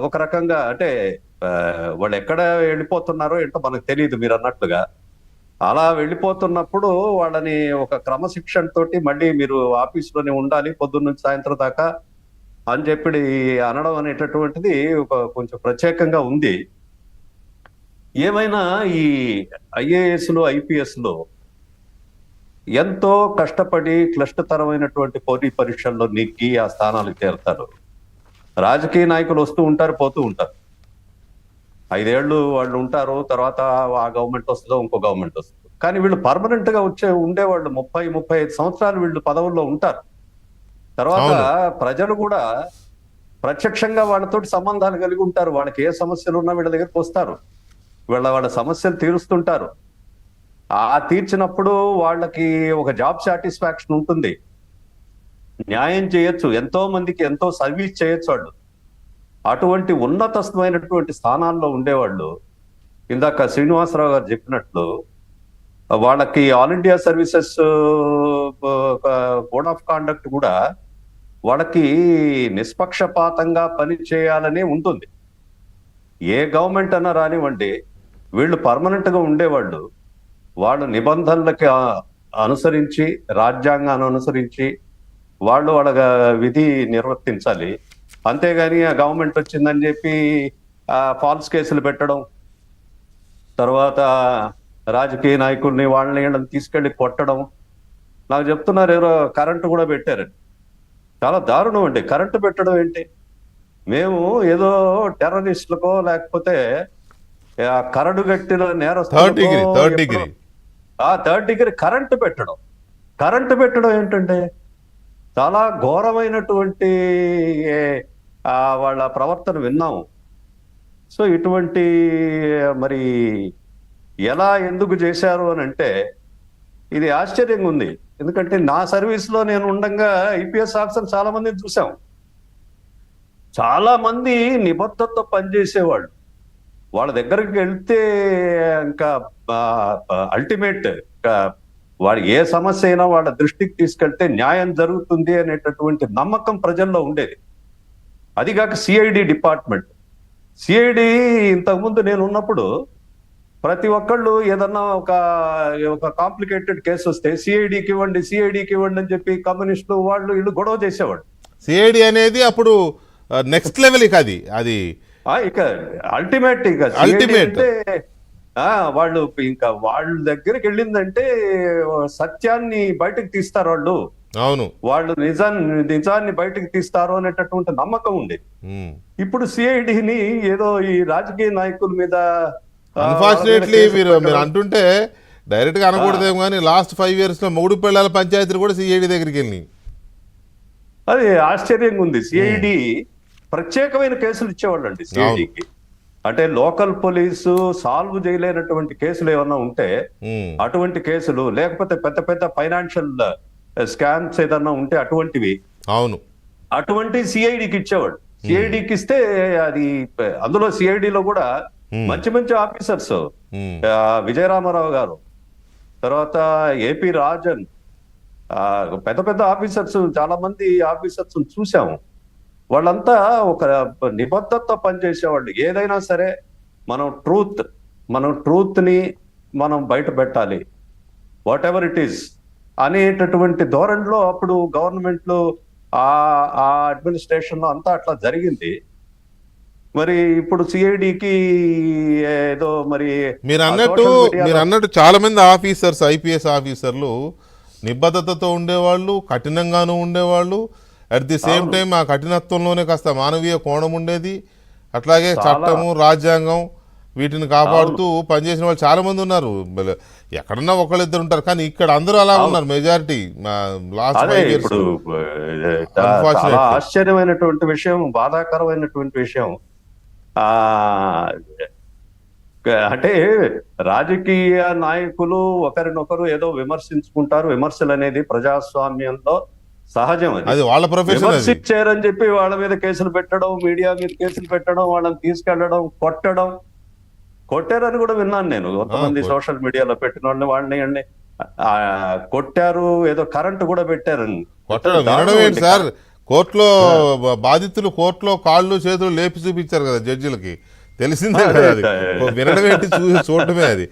ఒక రకంగా అంటే వాళ్ళు ఎక్కడ వెళ్ళిపోతున్నారో ఏంటో మనకు తెలియదు మీరు అన్నట్లుగా. అలా వెళ్ళిపోతున్నప్పుడు వాళ్ళని ఒక క్రమశిక్షణ తోటి మళ్ళీ మీరు ఆఫీసులోనే ఉండాలి పొద్దున్న నుంచి సాయంత్రం దాకా అని చెప్పి అనడం అనేటటువంటిది ఒక కొంచెం ప్రత్యేకంగా ఉంది. ఏమైనా ఈ ఐఏఎస్లు ఐపీఎస్లు ఎంతో కష్టపడి క్లిష్టతరమైనటువంటి పోటీ పరీక్షల్లో నెగ్గి ఆ స్థానాలకు చేరతారు. రాజకీయ నాయకులు వస్తూ ఉంటారు, పోతూ ఉంటారు. 5 ఏళ్ళు వాళ్ళు ఉంటారు, తర్వాత ఆ గవర్నమెంట్ వస్తుందో ఇంకో గవర్నమెంట్ వస్తుంది. కానీ వీళ్ళు పర్మనెంట్ గా ఉండేవాళ్ళు 30-35 సంవత్సరాలు వీళ్ళు పదవుల్లో ఉంటారు. తర్వాత అవును. ప్రజలు కూడా ప్రత్యక్షంగా వాళ్ళతోటి సంబంధాలు కలిగి ఉంటారు. వాళ్ళకి ఏ సమస్యలు ఉన్నా వీళ్ళ దగ్గరికి వస్తారు, వాళ్ళ సమస్యలు తీరుస్తుంటారు. ఆ తీర్చినప్పుడు వాళ్ళకి ఒక జాబ్ సాటిస్ఫాక్షన్ ఉంటుంది, న్యాయం చేయొచ్చు, ఎంతో మందికి ఎంతో సర్వీస్ చేయొచ్చు వాళ్ళు. అటువంటి ఉన్నతమైనటువంటి స్థానాల్లో ఉండేవాళ్ళు ఇందాక శ్రీనివాసరావు గారు చెప్పినట్లు వాళ్ళకి all India services code of conduct కూడా వాళ్ళకి నిష్పక్షపాతంగా పని చేయాలని ఉంటుంది. ఏ గవర్నమెంట్ అన్నా రానివ్వండి, వీళ్ళు పర్మనెంట్ గా ఉండేవాళ్ళు వాళ్ళు నిబంధనలకి అనుసరించి, రాజ్యాంగాన్ని అనుసరించి వాళ్ళు వాళ్ళ విధి నిర్వర్తించాలి. అంతేగాని ఆ గవర్నమెంట్ వచ్చిందని చెప్పి ఫాల్స్ కేసులు పెట్టడం, తర్వాత రాజకీయ నాయకుల్ని వాళ్ళని తీసుకెళ్లి కొట్టడం. నాకు చెప్తున్నారు ఎవరో కరెంటు కూడా పెట్టారండి. చాలా దారుణం అండి కరెంటు పెట్టడం ఏంటి. మేము ఏదో టెర్రరిస్టులకో లేకపోతే కరడు గట్టిన నేరస్తులకో థర్డ్ డిగ్రీ కరెంటు పెట్టడం ఏంటంటే చాలా ఘోరమైనటువంటి వాళ్ళ ప్రవర్తన విన్నాము. సో ఇటువంటి మరి ఎలా ఎందుకు చేశారు అని అంటే ఇది ఆశ్చర్యంగా ఉంది. ఎందుకంటే నా సర్వీస్ లో నేను ఉండగా ఐపీఎస్ ఆఫీసర్ చాలా మందిని చూసాం. చాలా మంది నిబద్ధతతో పనిచేసేవాళ్ళు. వాళ్ళ దగ్గరికి వెళ్తే ఇంకా అల్టిమేట్ వాడు ఏ సమస్య అయినా వాళ్ళ దృష్టికి తీసుకెళ్తే న్యాయం జరుగుతుంది అనేటటువంటి నమ్మకం ప్రజల్లో ఉండేది. అది కాక సిఐడి డిపార్ట్మెంట్, సిఐడి ఇంతకుముందు నేను ఉన్నప్పుడు ప్రతి ఒక్కళ్ళు ఏదన్నా ఒక కాంప్లికేటెడ్ కేసు వస్తే సిఐడికి ఇవ్వండి అని చెప్పి కమ్యూనిస్టులు వాళ్ళు వీళ్ళు గొడవ చేసేవాడు. సిఐడి అనేది అప్పుడు నెక్స్ట్ లెవెల్ ఇక అల్టిమేట్ అంటే వాళ్ళు ఇంకా వాళ్ళ దగ్గరికి వెళ్ళిందంటే సత్యాన్ని బయటకు తీస్తారు వాళ్ళు. అవును, వాళ్ళు నిజాన్ని బయటకు తీస్తారు అనేటటువంటి నమ్మకం ఉండేది. ఇప్పుడు సిఐడిని ఏదో ఈ రాజకీయ నాయకుల మీద అన్ఫార్చునేట్లీ మీరు అంటుంటే డైరెక్ట్ గా అనకూడదేమో కానీ లాస్ట్ 5 years లో మూడు పిల్లల పంచాయతీలు కూడా సిఐడి దగ్గరికి వెళ్ళి అది ఆశ్చర్యంగా ఉంది. సిఐడి ప్రత్యేకమైన కేసులు ఇచ్చేవాళ్ళు అండి సిఐడికి. అంటే లోకల్ పోలీసు సాల్వ్ చేయలేనటువంటి కేసులు ఏమన్నా ఉంటే అటువంటి కేసులు, లేకపోతే పెద్ద పెద్ద ఫైనాన్షియల్ స్కామ్స్ ఏదన్నా ఉంటే అటువంటివి, అవును, అటువంటి సిఐడికి ఇచ్చేవాడు. సిఐడికి ఇస్తే అది అందులో సిఐడిలో కూడా మంచి మంచి ఆఫీసర్స్, విజయరామారావు గారు, తర్వాత ఏపీ రాజన్, పెద్ద పెద్ద ఆఫీసర్స్, చాలా మంది ఆఫీసర్స్ చూసాము. వాళ్ళంతా ఒక నిబద్ధతతో పనిచేసేవాళ్ళు. ఏదైనా సరే మనం ట్రూత్ ని మనం బయట పెట్టాలి, వాట్ ఎవర్ ఇట్ ఈస్ అనేటటువంటి ధోరణిలో అప్పుడు గవర్నమెంట్ ఆ అడ్మినిస్ట్రేషన్ లో అంతా అట్లా జరిగింది. మరి ఇప్పుడు సిఐడికి ఏదో మరి మీరు అన్నట్టు చాలా మంది ఆఫీసర్స్, ఐపీఎస్ ఆఫీసర్లు నిబద్ధతతో ఉండేవాళ్ళు, కఠినంగానూ ఉండేవాళ్ళు. అట్ ది సేమ్ టైం ఆ కఠినత్వంలోనే కాస్త మానవీయ కోణం ఉండేది. అట్లాగే చట్టము, రాజ్యాంగం వీటిని కాపాడుతూ పనిచేసిన వాళ్ళు చాలా మంది ఉన్నారు. ఎక్కడన్నా ఒకళ్ళిద్దరు ఉంటారు, కానీ ఇక్కడ అందరూ అలా ఉన్నారు మెజారిటీ. ఆశ్చర్యమైనటువంటి విషయం, బాధాకరమైనటువంటి విషయం. అంటే రాజకీయ నాయకులు ఒకరినొకరు ఏదో విమర్శించుకుంటారు. విమర్శలు అనేది ప్రజాస్వామ్యంలో సహజం. అది వాళ్ళ ప్రొఫెషన్. విమర్శించారని చెప్పి వాళ్ళ మీద కేసులు పెట్టడం, మీడియా మీద కేసులు పెట్టడం, వాళ్ళని తీసుకెళ్లడం, కొట్టారని కూడా విన్నాను నేను. కొంతమంది సోషల్ మీడియాలో పెట్టిన వాళ్ళని కొట్టారు, ఏదో కరెంటు కూడా పెట్టారని. కొట్టడం వినడం ఏంటి సార్, కోర్టులో బాధితులు కోర్టులో కాళ్ళు చేతులు లేపి చూపించారు కదా జడ్జిలకి, తెలిసిందే కదా అది. వినడం ఏంటి, చూడటమే అది.